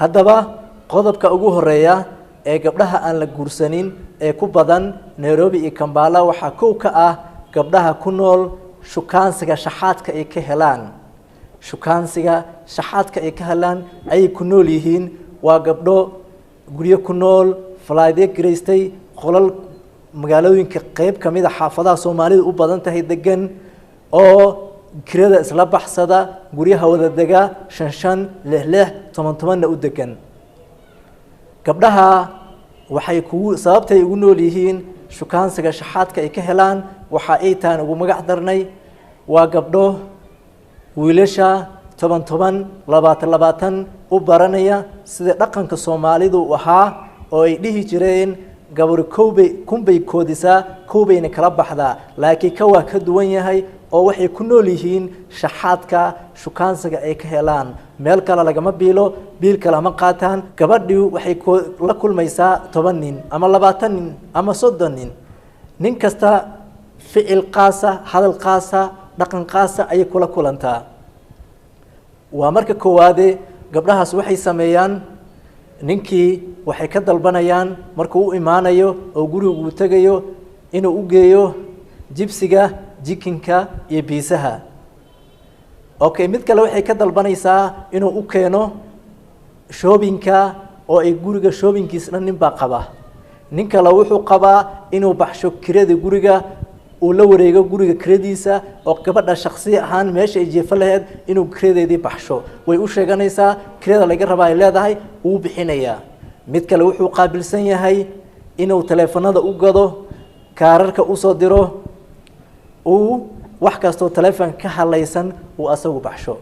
haddaba qodobka ugu horeeya ee gabdhaha aan la guursanin ee ku badan Nairobi iyo Kampala waxaa kow ka ah gabdhaha ku nool shukaansiga shaxaadka ay ka helaan shukaansiga shaxaadka ay ka helaan ay ku nool yihiin waa gabdho guryo ku nool falaadye gareystay qolal magaalooyinka qayb kamid ah xaafadaha Soomaalidu u badan tahay degan oo kirada isla baxsada guryaha wada dega shan leh toban u degan gabdhaha waxay ku sababtay ugu nool yihiin shukaansiga shaxaadka ay ka helaan waxa ay taan ugu magac darnay waa gabdho wiilasha toban 20 u baranaya sida dhaqanka Soomaalidu waxa oo ay dhihi jireen gabar kumbay koodisa koobayna kala baxda laakiin ka waa ka duwan yahay oo waxay ku nool yihiin shaxaadka shukaansiga ay ka helaan meel kale lagama biil kale ma qaataan gabadhu waxay la kulmaysaa 10 nin ama 20 nin ama 30 nin kasta ficil qaasa hadal qaasa dhaqan qaasa ay kula kulantaa waa marka koowaade gabdhahaas waxay sameeyaan ninkii waxay ka dalbanayaan markuu u imaanayo oo guriga uu tagayo inuu u geeyo jibsiga jikinka iyo biisaha okay mid kale waxay ka dalbanaysaa inuu u keeno shoppingka oo ay guriga shoppingkiisna nin baa qaba nin kale wuxuu qabaa inuu baxsho kirada guriga uu la wareego guriga kiradiisa oo gabadha shakhsi ahaan meesha ay jeefa lahayd inuu kiradeedii baxsho way u sheeganaysaa kirada laga rabaa ay leedahay uu bixinayaa mid kale wuxuu qaabilsan yahay inuu telefoonada u gado kaararka u soo diro uu wax kasto telefoon ka halaysan uu asagu baxsho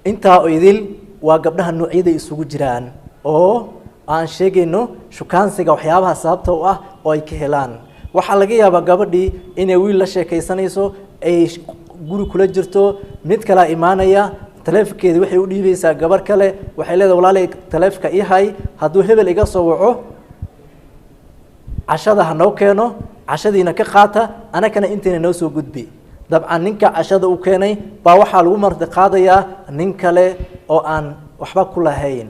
inta idil waa gabdhaha noocyada isugu jiraan oo aan sheegayno shukaansiga waxyaabaha sababta u ah oo ay ka helaan waxa laga yaabaa gabadhii inay wiil la sheekaysanayso ay guri kula jirto mid kale imaanaya telefonkeedii waxay u dhiibaysaa gabar kale waxay leedahay walaalay telefonka ii hay hadduu hebel iga soo waco cashada ha noo keeno cashadiina ka qaata anakana intayna noo soo gudbi dabcan ninka cashada uu keenay baa waxaa lagu marti qaadayaa nin kale oo aan waxba ku lahayn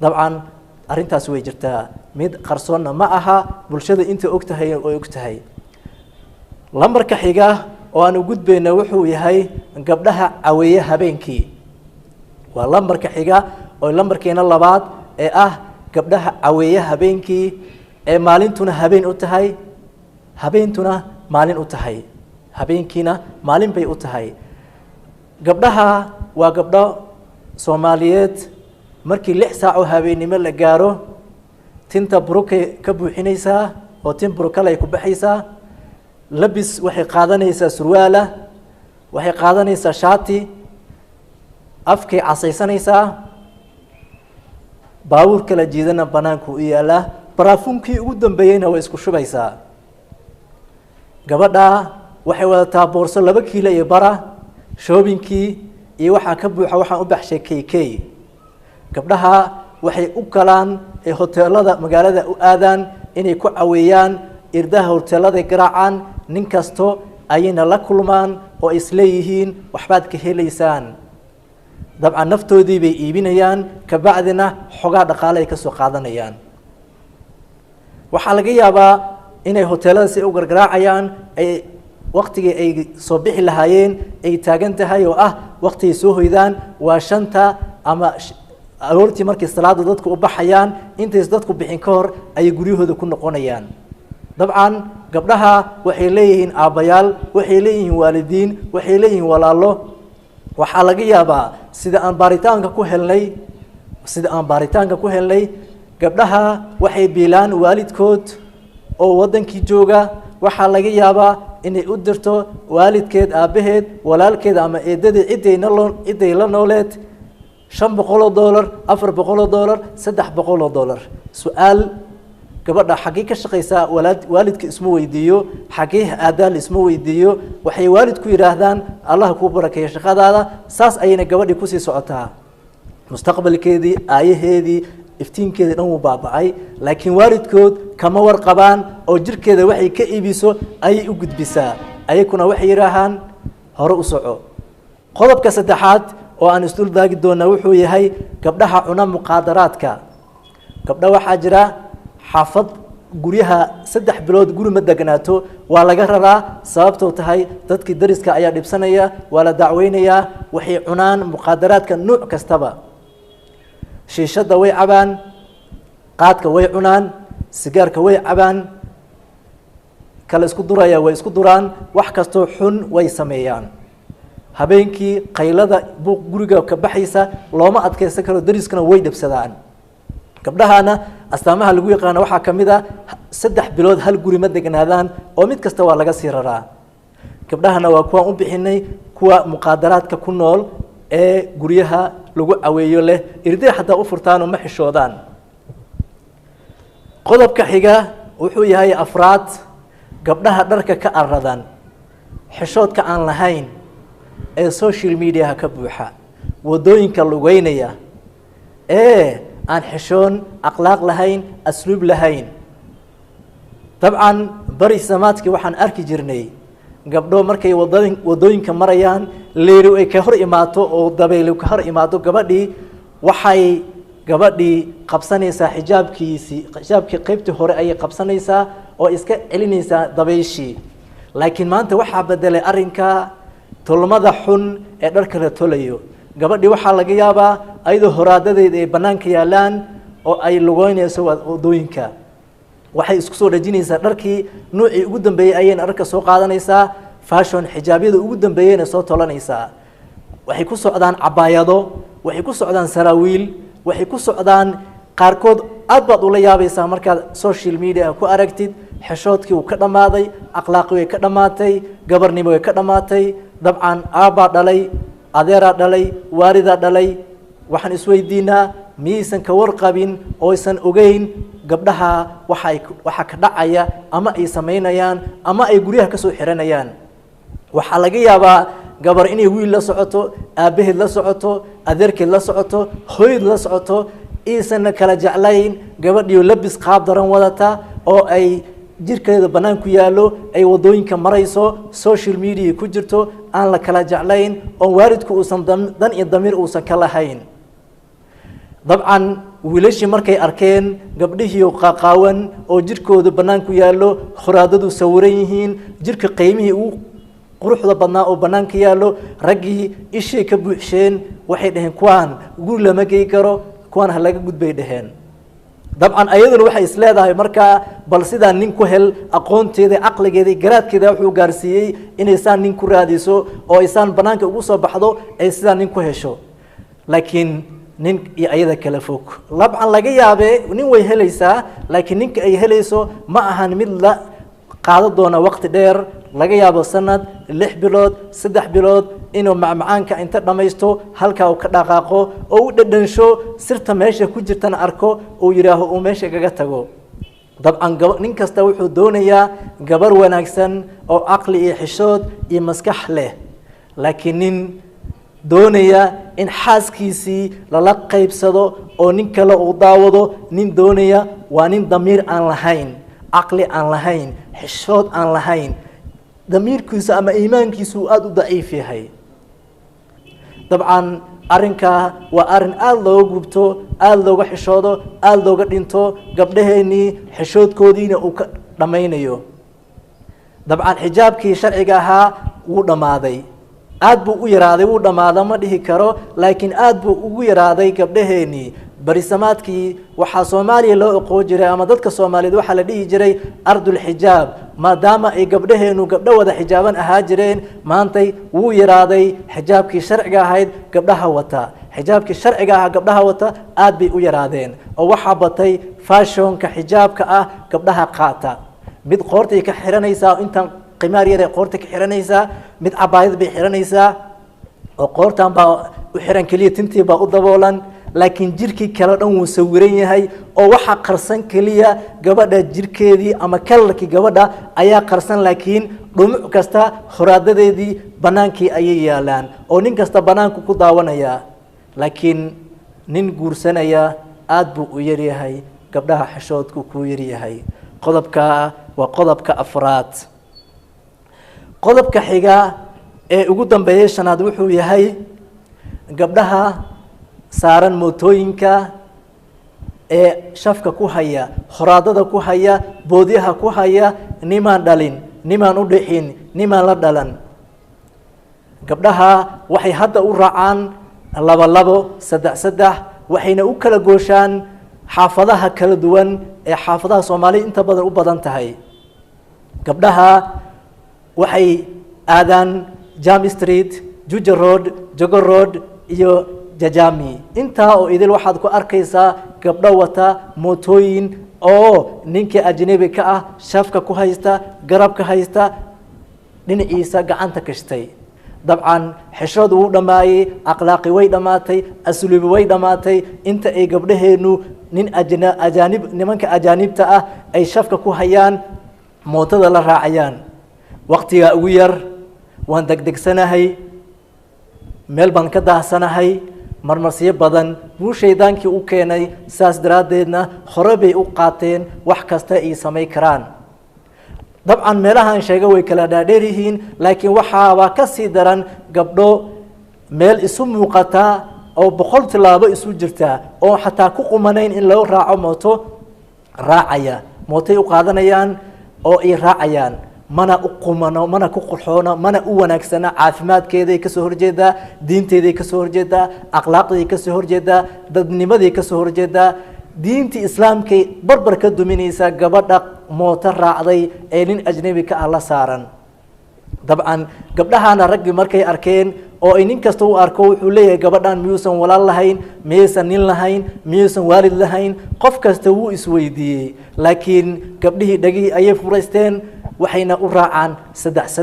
dabcan arrintaas way jirtaa mid qarsoonna ma aha bulshada inta ogtahay oo ogtahay lambarka xiga oo aan u gudbayno wuxuu yahay gabdhaha caweeye habeenkii waa lambarka xiga oo lambarkeena labaad ee ah gabdhaha caweeye habeenkii ee maalintuna habeen u tahay habeentuna maalin u tahay habeenkiina maalin bay u tahay gabdhaha waa gabdho Soomaaliyeed markii 6 saac oo habeenimo la gaaro tinta buruka ka buuxinaysaa oo tin buruka ay ku baxaysaa labis waxay qaadanaysaa surwaala waxay qaadanaysaa shaati afkay casaysanaysaa baawur kala jiidana banaanku u yaala baraafunkii ugu dambeeyayna way isku shubaysaa gabadha waxay wadataa boorso 2 kiilo iyo bara shoppingkii iyo waxa ka buuxa waxaan u baxshay KK gabdhaha waxay u galaan ee hoteelada magaalada u aadaan inay ku caweeyaan irdaha hoteelada garaacaan nin kasto ayna la kulmaan oo isleeyihiin waxbaad ka helaysaan dabcan naftoodii bay iibinayaan ka bacdina xogaa dhaqaale ay ka soo qaadanayaan waxa laga yaabaa inay hoteelada si u gargaraacayaan ay waqtiga ay soo bixi lahaayeen ay taagan tahay oo ah waqtiga soo hoydaan waa 5 ama aroortii markii salaada dadku u baxayaan intaas dadku bixin ka hor ay guryahooda ku noqonayaan dabcan gabdhaha waxay leeyihiin aabayaal waxay leeyihiin waalidiin waxay leeyihiin walaalo waxa laga yaabaa sida aan baaritaanka ku helnay gabdhaha waxay biilaan waalidkood oo wadankii jooga waxa laga yaabaa inay u dirto waalidkeed aabaheed walaalkeed ama eedadeed ciday la nooleed $500 $400 $300 su'aal gabadha xaqii ka shaqeysa waalidka isma weydiiyo xaqii aadaal isma weydiiyo waxay waalidku yiraahdaan Allah ku barakeeyo shaqadaada saas ayna gabadhi ku sii socotaa mustaqbalkeedii aayaheedii iftiinkeeda dhan uu baabacay laakiin waalidkood kama warqabaan oo jirkeeda waxay ka iibiso ay u gudbisaa ayakuna waxay yiraahaan hore u soco qodobka saddexaad oo aan isdul daagi doonaa wuxuu yahay gabdhaha cuna muqaadaraadka. gabdha waxaa jira xaafad guryaha 3 bilood guri ma deganaato waa laga raraa sababtoo tahay dadkii dariska ayaa dhibsanaya waa la dacweynaya waxay cunaan muqaadaraadka nooc kastaba shiishada way cabaan qaadka way cunaan sigaarka way cabaan kala isku duraya way isku duraan wax kasto xun way sameeyaan habeenkii qaylada buuq guriga ka baxaysa looma adkeysan karo dariskana way dhibsadaan gabdhahana astaamaha lagu yaqaan waxa kamid ah 3 bilood hal guri ma deganaadaan oo mid kasta waa laga sii raraa gabdhahana waa kuwa u bixinay kuwa muqaadaraadka ku nool ee guryaha lagu caweeyo leh irday xataa u furtaan oo ma xishoodaan qodobka xiga wuxuu yahay afraad gabdhaha dharka ka aradan xishoodka aan lahayn ee social media ka buuxa wadooyinka lugeynaya aan xishoon akhlaaq lahayn asluub lahayn dabcan bari samaadkii waxaan arki jirnay gabdho markay wadooyinka marayaan leeru ay ka hor imaato oo dabayl ka hor imaato gabadhii waxay gabadhii qabsanaysaa xijaabkii qaybtii hore ay qabsanaysaa oo iska celinaysaa dabayshii laakiin maanta waxa bedelay arinka tolmada xun ee dharka la tolayo gabadhii waxaa laga yaabaa ayadoo horaadadeeda ay banaanka yaalaan oo ay lugeynayso wadooyinka waxay isku soo dhajinaysaa dharkii nuucii ugu dambeeyay ayayna dharka soo qaadanaysaa fashion xijaabyada ugu dambeeyayna soo tolanaysaa waxay ku socdaan cabaayado waxay ku socdaan saraawiil waxay ku socdaan qaarkood aad baad ula yaabaysaa markaad social media ku aragtid xishoodkii uu ka dhamaaday akhlaaqii way ka dhamaatay gabarnimo way ka dhamaatay dabcan aabaa dhalay adeeraa dhalay waalidaa dhalay waxaan isweydiinaa miyaysan ka warqabin oo aysan ogeyn gabdhaha waxa ka dhacaya ama ay samaynayaan ama ay guryaha ka soo xiranayaan waxaa laga yaabaa gabar inay wiil la socoto aabaheed la socoto adeerkeed la socoto hooyad la socoto aysan kala jeclayn gabadhiyo labis qaab daran wadata oo ay jirkeeda banaan ku yaalo ay wadooyinka marayso social media ku jirto aan la kala jeclayn oo waalidku uusan dan iyo damiir uusan ka lahayn dabcan wiilashii markay arkeen gabdhihii qaaqaawan oo jirkooda banaan ku yaalo khuraadadu sawiran yihiin jirka qiimihii uu quruxda badnaa oo banaanka yaalo raggii ishay ka buuxsheen waxay dhaheen kuwaan guri lama gey karo kuwaan ha laga gudbay dhaheen dabcan ayaduna waxay isleedahay markaa bal sidaa nin ku hel aqoonteeda caqligeeda garaadkeeda wuxuu gaarsiiyey inaysaan nin ku raadiso oo aysaan banaanka ugu soo baxdo ay sidaa nin ku hesho laakiin nin iyo ayada kala fog labcan laga yaabee nin way helaysaa laakiin ninka ay helayso ma ahan mid la qaado doona waqti dheer laga yaabo sanad 6 bilood 3 bilood inuu macmacaanka inta dhamaysto halka uu ka dhaqaaqo oo u dhadhansho sirta meesha ku jirtana arko oo yiraaho uu meesha kaga tago dabcan nin kasta wuxuu doonayaa gabar wanaagsan oo aqli iyo xishood iyo maskax leh laakiin nin doonaya in xaaskiisii lala qaybsado oo nin kale uu daawado nin doonaya waa nin damiir aan lahayn caqli aan lahayn xishood aan lahayn damiirkiisa ama iimaankiisu aad u daciif yahay dabcan arinka waa arin aad looga gubto aad looga xishoodo aad looga dhinto gabdhaheenii xishoodkoodiina uu ka dhamaynayo dabcan xijaabkii sharciga ahaa wuu dhamaaday aad buu u yaraaday wuu dhamaada ma dhihi karo laakiin aad buu ugu yaraaday gabdhaheenii barisamaadkii waxaa Soomaaliya loo aqoon jiray ama dadka Soomaaliyeed waxa la dhihi jiray ardul xijaab maadaama ay gabdhaheenu gabdho wada xijaaban ahaa jireen maantay wuu yaraaday xijaabkii sharciga ahayd gabdhaha wata xijaabkii sharciga ah gabdhaha wata aad bay u yaraadeen oo waxa batay fashionka xijaabka ah gabdhaha qaata mid qoortay ka xiranaysaa intan qimaar yar qoorta ka xiranaysaa mid cabaayad bay xiranaysaa oo qoortan baa u xiran kaliya tintii baa u daboolan laakiin jirkii kala dhan wuu sawiran yahay oo waxa qarsan kaliya gabadha jirkeedii ama kalarkii gabadha ayaa qarsan laakiin dhumuc kasta horaadadeedii banaankii ayay yaalaan oo nin kasta banaanku ku daawanaya laakiin nin guursanaya aad buu u yar yahay gabdhaha xishoodku ku yar yahay qodobka waa qodobka afraad qodobka xiga ee ugu dambeeyay shanaad wuxuu yahay gabdhaha saaran mootooyinka ee shafka ku haya horaadada ku haya boodyaha ku haya nimaan dhalin nimaan u dhixin nimaan la dhalan gabdhaha waxay hadda u raacaan labo saddex waxayna u kala gooshaan xaafadaha kala duwan ee xaafadaha Soomaaliya inta badan u badan tahay gabdhaha waxay aadaan Jam Street, Juja Road, Jogo Road iyo Jajami inta oo idil waxaad ku arkaysaa gabdho wata mootooyin oo ninka ajnabi ka ah shafka ku haysta garabka haysta dhinaciisa gacanta kashtay dabcan xishoodu wuu dhamaayay akhlaaqi way dhamaatay asluubi way dhamaatay inta ay gabdhaheenu nimanka ajaanibta ah ay shafka ku hayaan mootada la raacayaan waqtiga ugu yar waan degdegsanahay meel baan ka daahsanahay marmarsiyo badan buu shaydaankii u keenay saas daraadeedna hore bay u qaateen wax kasta ay samay karaan dabcan meelahan sheega way kala dhaadheer yihiin laakiin waxaaba ka sii daran gabdho meel isu muuqata oo 100 tilaabo isu jirta oo xataa ku qumanayn in loo raaco mooto raacaya mootay u qaadanayaan oo ay raacayaan mana u qumano mana ku qurxoona mana u wanaagsana caafimaadkeeday ka soo horjeeda diinteeday ka soo horjeeda akhlaaqdeeday ka soo horjeeda dadnimadeeday ka soo horjeeda diintii islaamkay barbar ka duminaysa gabadha mooto raacday ee nin ajnabi ka ah la saaran dabcan gabdhahana raggi markay arkeen oo ay nin kasta u arko wuxuu leeyahay gabadhan miyuusan walaal lahayn miyuusan nin lahayn miyuusan waalid lahayn qof kasta wuu isweydiiyey laakiin gabdhihii dhagihii ayay furaysteen waxayna u raacaan saddex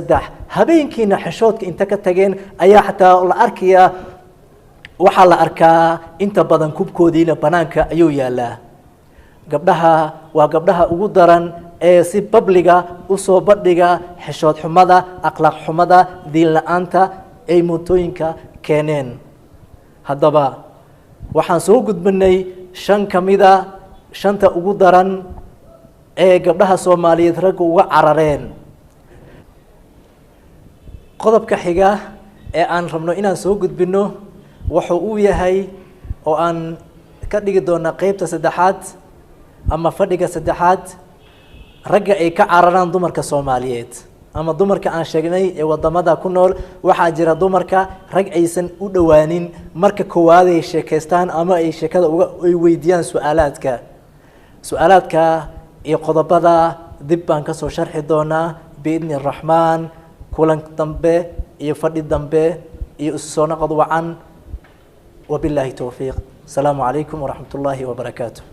habeenkiina xishoodka inta ka tageen ayaa xataa la arkayaa waxaa la arkaa inta badan kubkoodiina banaanka ayuu yaalaa gabdhaha waa gabdhaha ugu daran ee si babliga u soo bandhiga xishood xumada akhlaaq xumada diin la'aanta ay mootooyinka keeneen haddaba waxaan soo gudbinay 5 kamida 5ta ugu daran ee gabdhaha Soomaaliyeed ragga uga carareen qodobka xiga ee aan rabno inaan soo gudbino wuxuu uu yahay oo aan ka dhigi doona qaybta saddexaad ama fadhiga saddexaad ragga ay ka cararaan dumarka Soomaaliyeed ama dumarka aan sheegnay ee wadamada ku nool waxa jira dumarka rag aysan u dhawaanin marka koowaad ay sheekaystaan ama ay sheekada uga weydiiyaan su'aalaadka iyo qodobada dib baan ka soo sharxi doonaa biidni raxmaan kulan dambe iyo fadhi dambe iyo soo noqod wacan وبالله توفيق السلام عليكم ورحمة الله وبركاته